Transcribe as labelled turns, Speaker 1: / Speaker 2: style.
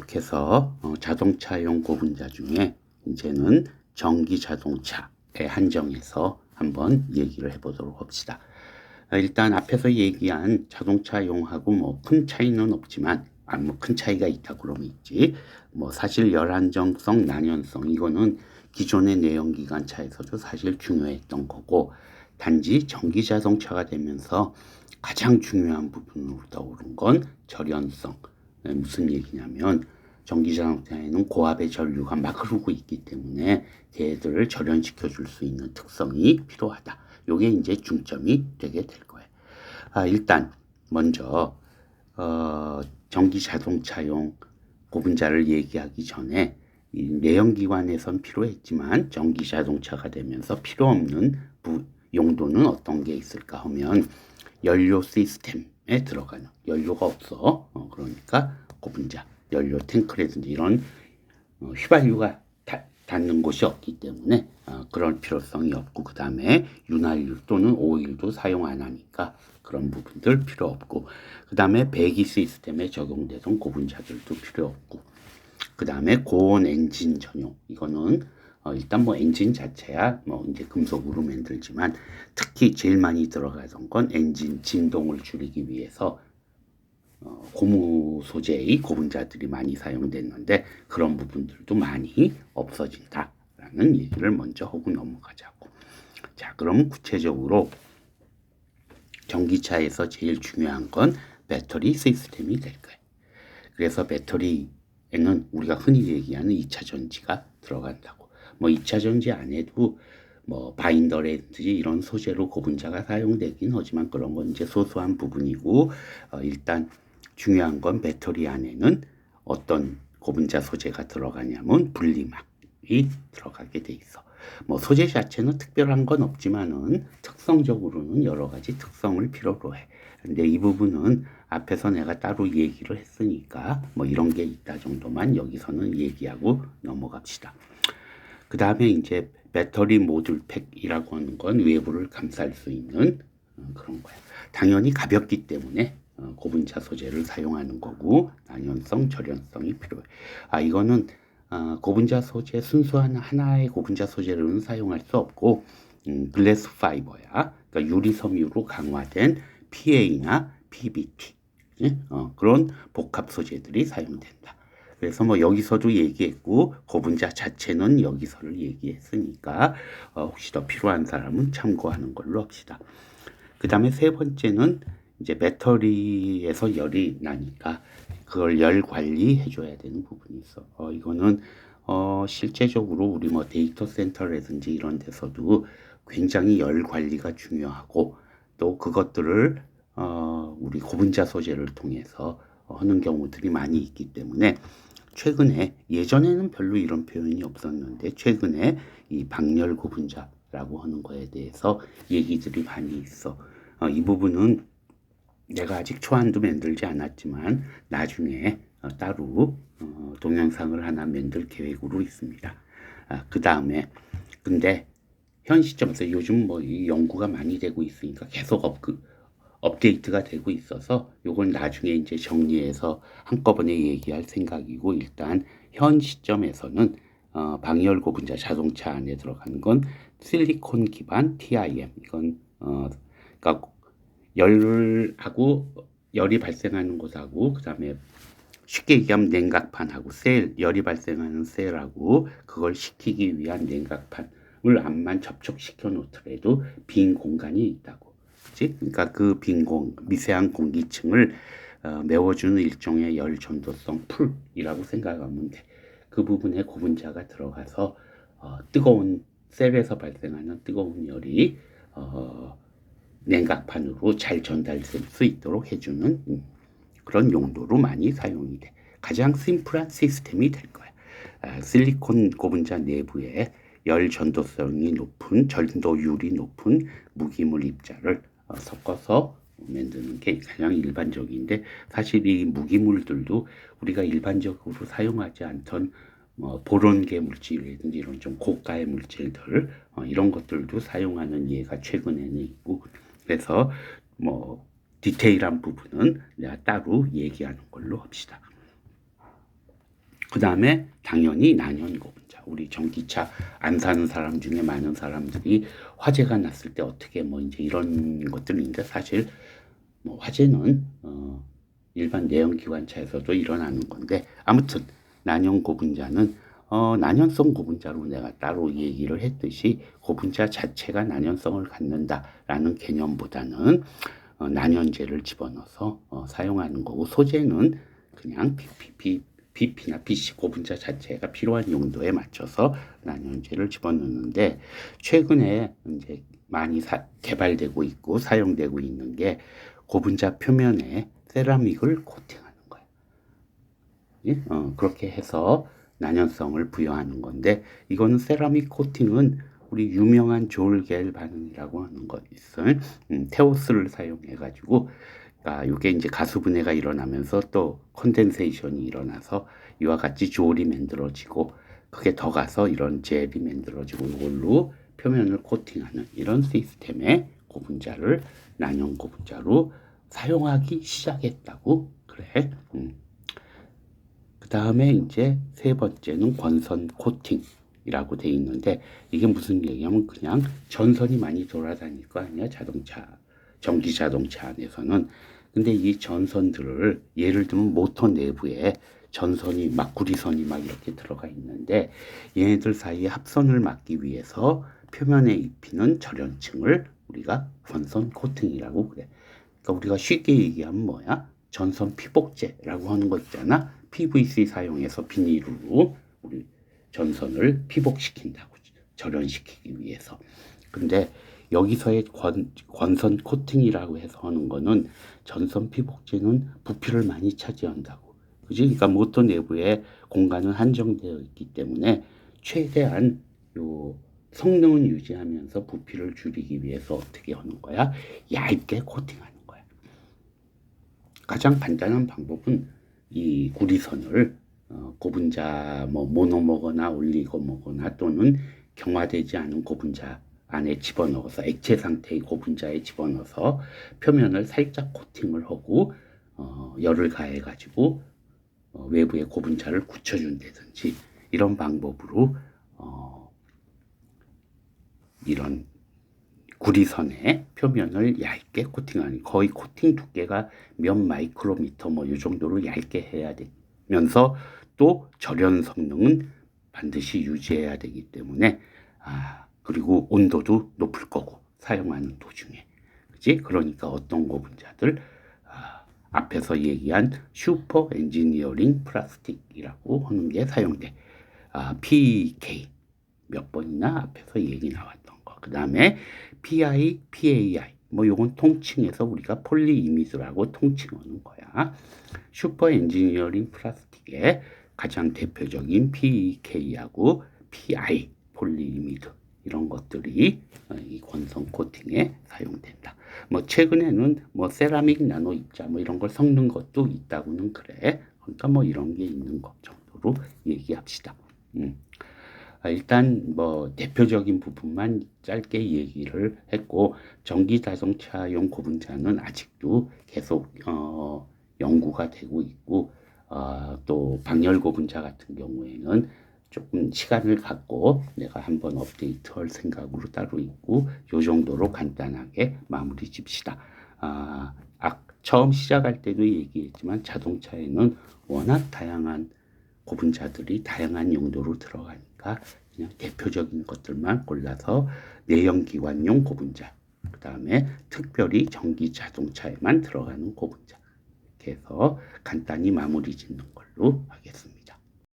Speaker 1: 계속해서 자동차용 고분자 중에 이제는 전기 자동차에 한정해서 한번 얘기를 해보도록 합시다. 일단 앞에서 얘기한 자동차용하고 뭐 큰 차이는 없지만 뭐 큰 차이가 있다 그러면 있지. 뭐 사실 열안정성, 난연성 이거는 기존의 내연기관차에서도 사실 중요했던 거고, 단지 전기 자동차가 되면서 가장 중요한 부분으로 떠오른 건 절연성. 무슨 얘기냐면 전기자동차에는 고압의 전류가 막 흐르고 있기 때문에 걔들을 절연시켜 줄 수 있는 특성이 필요하다. 요게 이제 중점이 되게 될 거예요. 일단 먼저 전기자동차용 고분자를 얘기하기 전에 이 내연기관에선 필요했지만 전기자동차가 되면서 필요 없는 용도는 어떤 게 있을까 하면 연료 시스템에 들어가는, 연료가 없어. 그러니까 고분자, 연료 탱크라든지 이런 휘발유가 닿는 곳이 없기 때문에 그런 필요성이 없고, 그 다음에 윤활유 또는 오일도 사용 안 하니까 그런 부분들 필요 없고, 그 다음에 배기 시스템에 적용되던 고분자들도 필요 없고, 그 다음에 고온 엔진 전용, 이거는 일단 뭐 엔진 자체야 뭐 이제 금속으로 만들지만 특히 제일 많이 들어가던 건 엔진 진동을 줄이기 위해서 고무 소재의 고분자들이 많이 사용됐는데 그런 부분들도 많이 없어진다라는 얘기를 먼저 하고 넘어가자고. 자, 그럼 구체적으로 전기차에서 제일 중요한 건 배터리 시스템이 될 거예요. 그래서 배터리에는 우리가 흔히 얘기하는 2차 전지가 들어간다고. 뭐 2차 전지 안에도 뭐 바인더라든지 이런 소재로 고분자가 사용되긴 하지만 그런 건 이제 소소한 부분이고, 일단 중요한 건 배터리 안에는 어떤 고분자 소재가 들어가냐면 분리막이 들어가게 돼 있어. 뭐 소재 자체는 특별한 건 없지만은 특성적으로는 여러 가지 특성을 필요로 해. 근데 이 부분은 앞에서 내가 따로 얘기를 했으니까 뭐 이런 게 있다 정도만 여기서는 얘기하고 넘어갑시다. 그 다음에 이제 배터리 모듈 팩이라고 하는 건 외부를 감쌀 수 있는 그런 거야. 당연히 가볍기 때문에 고분자 소재를 사용하는 거고, 난연성, 절연성이 필요해. 이거는 고분자 소재, 순수한 하나의 고분자 소재로는 사용할 수 없고, 글래스 파이버야. 그러니까 유리 섬유로 강화된 PA나 PBT, 그런 복합 소재들이 사용된다. 그래서 뭐 여기서도 얘기했고 고분자 자체는 여기서를 얘기했으니까 혹시 더 필요한 사람은 참고하는 걸로 합시다. 그 다음에 세 번째는 이제 배터리에서 열이 나니까 그걸 열 관리해 줘야 되는 부분이 있어. 이거는 실제적으로 우리 뭐 데이터 센터라든지 이런 데서도 굉장히 열 관리가 중요하고, 또 그것들을 우리 고분자 소재를 통해서 하는 경우들이 많이 있기 때문에 최근에, 예전에는 별로 이런 표현이 없었는데 최근에 이 방열 고분자라고 하는 거에 대해서 얘기들이 많이 있어. 이 부분은 내가 아직 초안도 만들지 않았지만 나중에 따로 동영상을 하나 만들 계획으로 있습니다. 그 다음에 근데 현 시점에서 요즘 뭐 이 연구가 많이 되고 있으니까 계속 업데이트가 되고 있어서 요걸 나중에 이제 정리해서 한꺼번에 얘기할 생각이고, 일단 현 시점에서는 방열 고분자 자동차 안에 들어가는 건 실리콘 기반 TIM, 이건 그러니까 열이 발생하는 곳하고, 그 다음에 쉽게 얘기하면 냉각판하고 열이 발생하는 셀하고 그걸 식히기 위한 냉각판을 암만 접촉시켜 놓더라도 빈 공간이 있다고. 그러니까 그 미세한 공기층을 메워주는 일종의 열 전도성 풀이라고 생각하면 돼. 그 부분에 고분자가 들어가서 뜨거운 셀에서 발생하는 뜨거운 열이 냉각판으로 잘 전달될 수 있도록 해주는 그런 용도로 많이 사용이 돼. 가장 심플한 시스템이 될 거야. 실리콘 고분자 내부에 열 전도성이 높은, 전도율이 높은 무기물 입자를 섞어서 만드는 게 가장 일반적인데, 사실 이 무기물들도 우리가 일반적으로 사용하지 않던 보론계 물질이라든지 이런 좀 고가의 물질들, 이런 것들도 사용하는 예가 최근에는 있고, 그래서 뭐 디테일한 부분은 내가 따로 얘기하는 걸로 합시다. 그 다음에 당연히 난연 고분자. 우리 전기차 안 사는 사람 중에 많은 사람들이 화재가 났을 때 어떻게 뭐 이제 이런 것들인데, 사실 뭐 화재는 일반 내연기관차에서도 일어나는 건데, 아무튼 난연 고분자는 난연성 고분자로 내가 따로 얘기를 했듯이 고분자 자체가 난연성을 갖는다라는 개념보다는 난연제를 집어넣어서 사용하는 거고, 소재는 그냥 BP나 BC 고분자 자체가 필요한 용도에 맞춰서 난연제를 집어넣는데, 최근에 이제 많이 개발되고 있고 사용되고 있는 게 고분자 표면에 세라믹을 코팅하는 거야. 예? 그렇게 해서 난연성을 부여하는 건데, 이거는 세라믹 코팅은 우리 유명한 조울겔 반응이라고 하는 거 있어요. 테오스를 사용해 가지고, 이게 이제 가수분해가 일어나면서 또 컨덴세이션이 일어나서 이와 같이 조울이 만들어지고, 그게 더 가서 이런 젤이 만들어지고, 이걸로 표면을 코팅하는 이런 시스템의 고분자를 난연 고분자로 사용하기 시작했다고 그래. 그 다음에 이제 세 번째는 권선 코팅이라고 돼 있는데, 이게 무슨 얘기냐면 그냥 전선이 많이 돌아다닐 거 아니야, 전기 자동차 안에서는. 근데 이 전선들을 예를 들면 모터 내부에 전선이 막 구리선이 막 이렇게 들어가 있는데, 얘네들 사이에 합선을 막기 위해서 표면에 입히는 절연층을 우리가 권선 코팅이라고 그래. 그러니까 우리가 쉽게 얘기하면 뭐야? 전선 피복제라고 하는 거 있잖아. PVC 사용해서 비닐로 우리 전선을 피복시킨다고, 절연시키기 위해서. 근데 여기서의 권선 코팅이라고 해서 하는 거는, 전선 피복제는 부피를 많이 차지한다고. 그지? 그러니까 모터 내부에 공간은 한정되어 있기 때문에 최대한 요 성능은 유지하면서 부피를 줄이기 위해서 어떻게 하는 거야? 얇게 코팅하는 거야. 가장 간단한 방법은 이 구리선을 고분자 모노머거나 올리고머거나 또는 경화되지 않은 고분자 안에 집어넣어서, 액체 상태의 고분자에 집어넣어서 표면을 살짝 코팅을 하고 열을 가해 가지고 외부의 고분자를 굳혀준다든지, 이런 방법으로 이런 구리선의 표면을 얇게 코팅하는, 거의 코팅 두께가 몇 마이크로미터 뭐 이 정도로 얇게 해야 되면서, 또 절연 성능은 반드시 유지해야 되기 때문에, 그리고 온도도 높을 거고 사용하는 도중에. 그지? 그러니까 어떤 고분자들, 앞에서 얘기한 슈퍼 엔지니어링 플라스틱이라고 하는 게 사용돼. PK 몇 번이나 앞에서 얘기 나왔던 거. 그 다음에 PI, PAI 뭐 요건 통칭해서 우리가 폴리이미드라고 통칭하는 거야. 슈퍼 엔지니어링 플라스틱의 가장 대표적인 PK하고 PI, 폴리이미드, 이런 것들이 이 권선 코팅에 사용된다. 뭐 최근에는 뭐 세라믹 나노 입자 뭐 이런 걸 섞는 것도 있다고는 그래. 그러니까 뭐 이런 게 있는 것 정도로 얘기합시다. 일단 뭐 대표적인 부분만 짧게 얘기를 했고, 전기 자동차용 고분자는 아직도 계속 연구가 되고 있고, 또 방열 고분자 같은 경우에는 조금 시간을 갖고 내가 한번 업데이트할 생각으로 따로 있고, 요 정도로 간단하게 마무리 집시다. 처음 시작할 때도 얘기했지만 자동차에는 워낙 다양한 고분자들이 다양한 용도로 들어가니까 그냥 대표적인 것들만 골라서 내연기관용 고분자, 그 다음에 특별히 전기 자동차에만 들어가는 고분자, 이렇게 해서 간단히 마무리 짓는 걸로 하겠습니다.